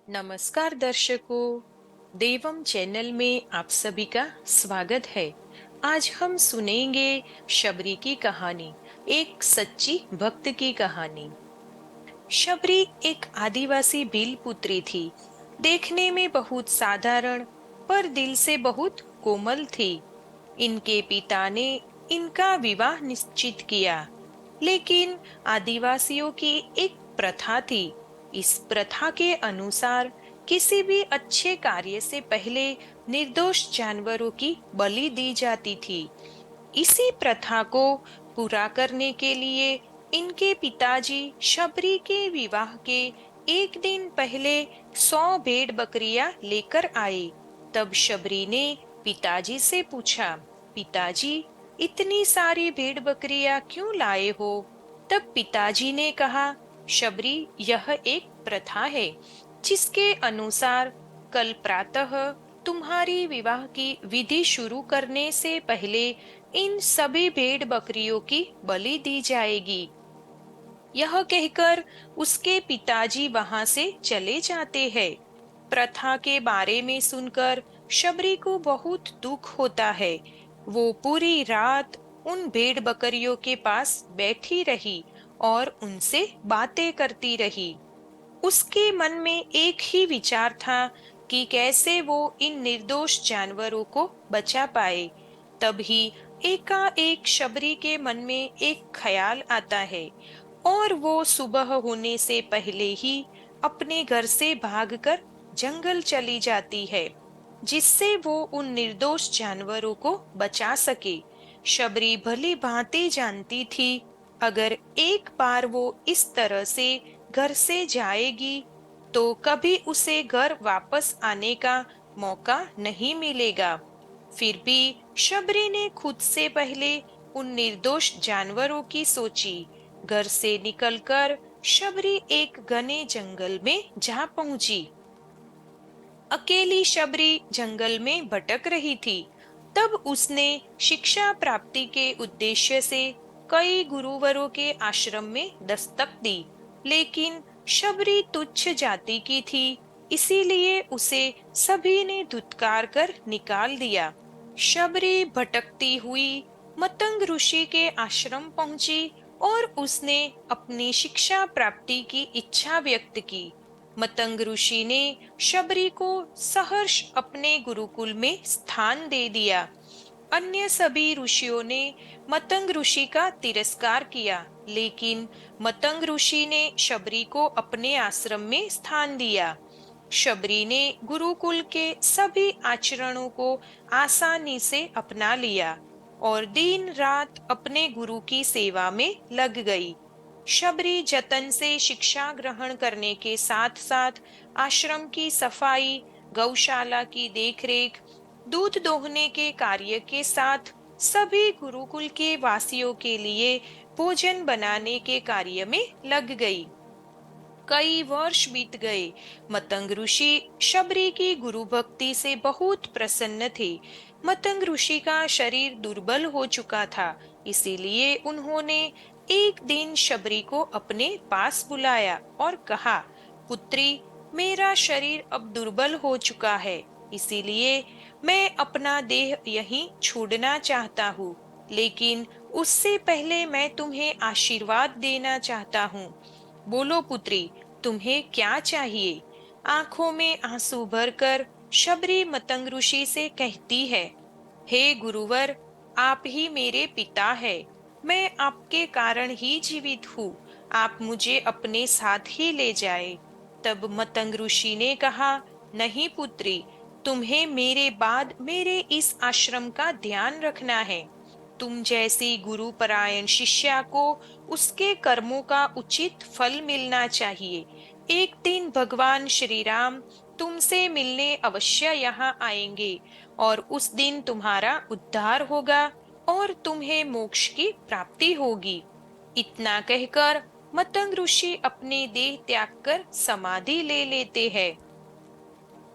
नमस्कार दर्शकों, देवम चैनल में आप सभी का स्वागत है। आज हम सुनेंगे शबरी की कहानी, एक सच्ची भक्त की कहानी। शबरी एक आदिवासी भील पुत्री थी। देखने में बहुत साधारण पर दिल से बहुत कोमल थी। इनके पिता ने इनका विवाह निश्चित किया, लेकिन आदिवासियों की एक प्रथा थी। इस प्रथा के अनुसार किसी भी अच्छे कार्य से पहले निर्दोष जानवरों की बलि दी जाती थी। इसी प्रथा को पूरा करने के लिए इनके पिताजी शबरी के विवाह के एक दिन पहले 100 भेड़ बकरियां लेकर आए। तब शबरी ने पिताजी से पूछा, पिताजी, इतनी सारी भेड़ बकरियां क्यों लाए हो? तब पिताजी ने कहा, शबरी, यह एक प्रथा है जिसके अनुसार कल प्रातः तुम्हारी विवाह की विधि शुरू करने से पहले इन सभी भेड़ बकरियों की बलि दी जाएगी। यह कहकर उसके पिताजी वहां से चले जाते हैं। प्रथा के बारे में सुनकर शबरी को बहुत दुख होता है। वो पूरी रात उन भेड़ बकरियों के पास बैठी रही और उनसे बातें करती रही। उसके मन में एक ही विचार था कि कैसे वो इन निर्दोष जानवरों को बचा पाए। तभी एकाएक शबरी के मन में एक ख्याल आता है और वो सुबह होने से पहले ही अपने घर से भागकर जंगल चली जाती है, जिससे वो उन निर्दोष जानवरों को बचा सके। शबरी भली भांति जानती थी, अगर एक बार वो इस तरह से घर से जाएगी तो कभी उसे घर वापस आने का मौका नहीं मिलेगा। फिर भी शबरी ने खुद से पहले उन निर्दोष जानवरों की सोची। घर से निकलकर शबरी एक घने जंगल में जा पहुंची। अकेली शबरी जंगल में भटक रही थी। तब उसने शिक्षा प्राप्ति के उद्देश्य से कई गुरुवरों के आश्रम में दस्तक दी, लेकिन शबरी तुच्छ जाति की थी, इसीलिए उसे सभी ने धुतकार कर निकाल दिया। शबरी भटकती हुई मतंग ऋषि के आश्रम पहुंची और उसने अपनी शिक्षा प्राप्ति की इच्छा व्यक्त की। मतंग ऋषि ने शबरी को सहर्ष अपने गुरुकुल में स्थान दे दिया। अन्य सभी ऋषियों ने मतंग ऋषि का तिरस्कार किया, लेकिन मतंग ऋषि ने शबरी को अपने आश्रम में स्थान दिया। शबरी ने गुरुकुल के सभी आचरणों को आसानी से अपना लिया और दिन रात अपने गुरु की सेवा में लग गई। शबरी जतन से शिक्षा ग्रहण करने के साथ साथ आश्रम की सफाई, गौशाला की देखरेख, दूध दोहने के कार्य के साथ सभी गुरुकुल के वासियों के लिए भोजन बनाने के कार्य में लग गई। कई वर्ष बीत गए। मतंग ऋषि शबरी की गुरु भक्ति से बहुत प्रसन्न थे। मतंग ऋषि का शरीर दुर्बल हो चुका था, इसीलिए उन्होंने एक दिन शबरी को अपने पास बुलाया और कहा, पुत्री, मेरा शरीर अब दुर्बल हो चुका है, इसीलिए मैं अपना देह यहीं छोड़ना चाहता हूँ। लेकिन उससे पहले मैं तुम्हें आशीर्वाद देना चाहता हूँ। बोलो पुत्री, तुम्हें क्या चाहिए? आंखों में आंसू भरकर शबरी मतंग ऋषि से कहती है, हे गुरुवर, आप ही मेरे पिता है। मैं आपके कारण ही जीवित हूँ। आप मुझे अपने साथ ही ले जाए। तब मतंग ऋषि ने कहा, नहीं पुत्री, तुम्हें मेरे बाद मेरे इस आश्रम का ध्यान रखना है। तुम जैसी गुरुपरायण शिष्या को उसके कर्मों का उचित फल मिलना चाहिए। एक दिन भगवान श्री राम तुमसे मिलने अवश्य यहाँ आएंगे और उस दिन तुम्हारा उद्धार होगा और तुम्हें मोक्ष की प्राप्ति होगी। इतना कहकर मतंग ऋषि अपने देह त्याग कर समाधि ले लेते हैं।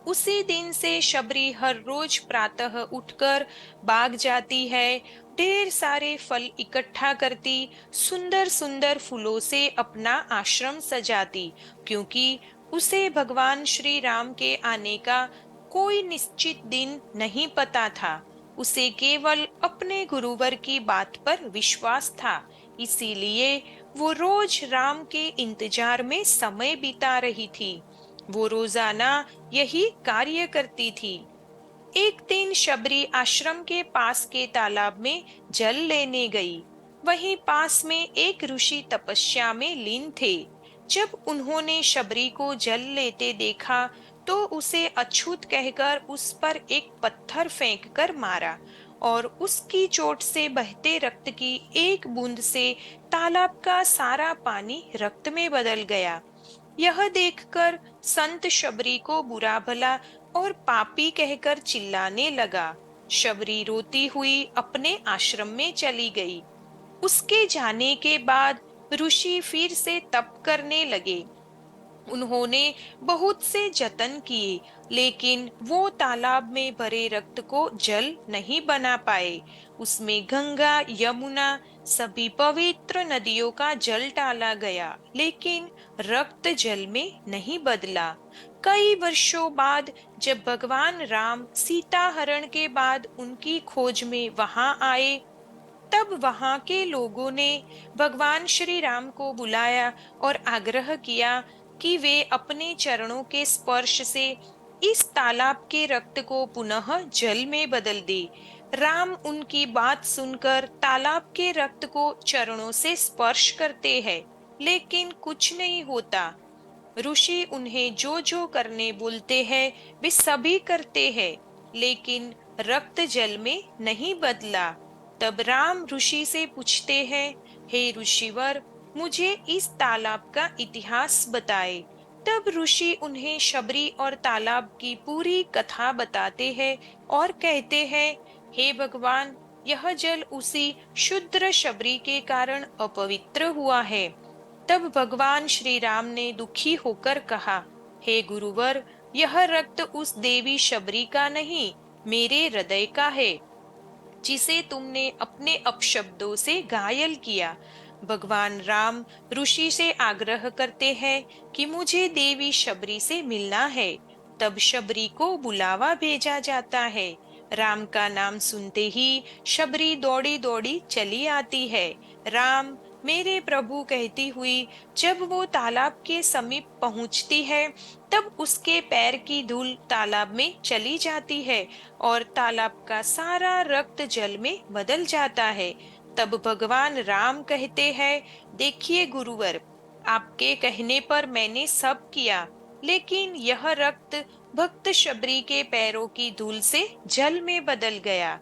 उसी दिन से शबरी हर रोज प्रातः उठकर बाग जाती है, ढेर सारे फल इकट्ठा करती, सुंदर सुंदर फूलों से अपना आश्रम सजाती, क्योंकि उसे भगवान श्री राम के आने का कोई निश्चित दिन नहीं पता था। उसे केवल अपने गुरुवर की बात पर विश्वास था। इसीलिए वो रोज राम के इंतजार में समय बिता रही थी। वो रोजाना यही कार्य करती थी। एक दिन शबरी आश्रम के पास के तालाब में जल लेने गई। वहीं पास में एक ऋषि तपस्या में लीन थे। जब उन्होंने शबरी को जल लेते देखा तो उसे अछूत कहकर उस पर एक पत्थर फेंककर मारा और उसकी चोट से बहते रक्त की एक बूंद से तालाब का सारा पानी रक्त में बदल गया। यह देखकर संत शबरी को बुरा भला और पापी कहकर चिल्लाने लगा। शबरी रोती हुई अपने आश्रम में चली गई। उसके जाने के बाद ऋषि फिर से तप करने लगे। उन्होंने बहुत से जतन किए, लेकिन वो तालाब में भरे रक्त को जल नहीं बना पाए। उसमें गंगा, यमुना, सभी पवित्र नदियों का जल डाला गया, लेकिन रक्त जल में नहीं बदला। कई वर्षों बाद जब भगवान राम सीता हरण के बाद उनकी खोज में वहां आए, तब वहां के लोगों ने भगवान श्री राम को बुलाया और आग्रह किया कि वे अपने चरणों के स्पर्श से इस तालाब के रक्त को पुनः जल में बदल दे। राम उनकी बात सुनकर तालाब के रक्त को चरणों से स्पर्श करते हैं, लेकिन कुछ नहीं होता। ऋषि उन्हें जो जो करने बोलते हैं वे सभी करते हैं, लेकिन रक्त जल में नहीं बदला। तब राम ऋषि से पूछते हैं, हे ऋषिवर, मुझे इस तालाब का इतिहास बताए। तब ऋषि उन्हें शबरी और तालाब की पूरी कथा बताते हैं और कहते हैं, हे भगवान, यह जल उसी शुद्र शबरी के कारण अपवित्र हुआ है। तब भगवान श्री राम ने दुखी होकर कहा, हे गुरुवर, यह रक्त उस देवी शबरी का नहीं, मेरे हृदय का है, जिसे तुमने अपने अपशब्दों से घायल किया। भगवान राम ऋषि से आग्रह करते हैं कि मुझे देवी शबरी से मिलना है। तब शबरी को बुलावा भेजा जाता है। राम का नाम सुनते ही शबरी दौड़ी दौड़ी चली आती है। राम, मेरे प्रभु कहती हुई जब वो तालाब के समीप पहुंचती है, तब उसके पैर की धूल तालाब में चली जाती है और तालाब का सारा रक्त जल में बदल जाता है। तब भगवान राम कहते हैं, देखिए गुरुवर, आपके कहने पर मैंने सब किया, लेकिन यह रक्त भक्त शबरी के पैरों की धूल से जल में बदल गया।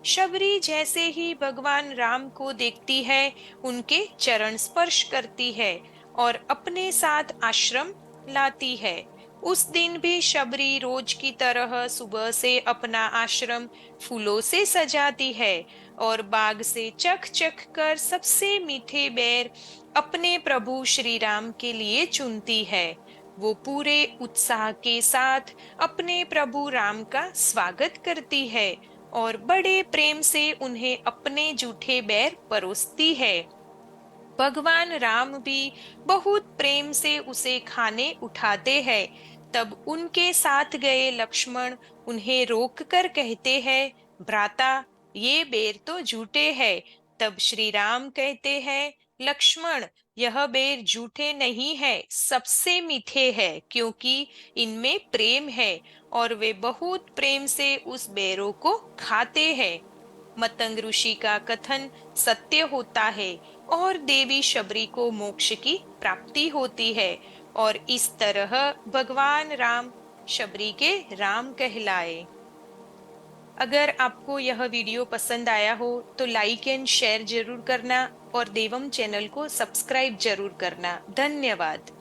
शबरी जैसे ही भगवान राम को देखती है, उनके चरण स्पर्श करती है और अपने साथ आश्रम लाती है। उस दिन भी शबरी रोज की तरह सुबह से अपना आश्रम फूलों से सजाती है और बाग से चख चख कर सबसे मीठे बेर अपने प्रभु श्री राम के लिए चुनती है। वो पूरे उत्साह के साथ अपने प्रभु राम का स्वागत करती है और बड़े प्रेम से उन्हें अपने जूठे बैर परोसती है। भगवान राम भी बहुत प्रेम से उसे खाने उठाते हैं। तब उनके साथ गए लक्ष्मण उन्हें रोककर कहते हैं, भ्राता, ये बेर तो झूठे हैं। तब श्री राम कहते हैं, लक्ष्मण, यह बेर झूठे नहीं है, सबसे मीठे हैं, क्योंकि इनमें प्रेम है और वे बहुत प्रेम से उस बेरों को खाते हैं। मतंग ऋषि का कथन सत्य होता है और देवी शबरी को मोक्ष की प्राप्ति होती है और इस तरह भगवान राम शबरी के राम कहलाए। अगर आपको यह वीडियो पसंद आया हो तो लाइक एंड शेयर जरूर करना और देवम चैनल को सब्सक्राइब जरूर करना। धन्यवाद।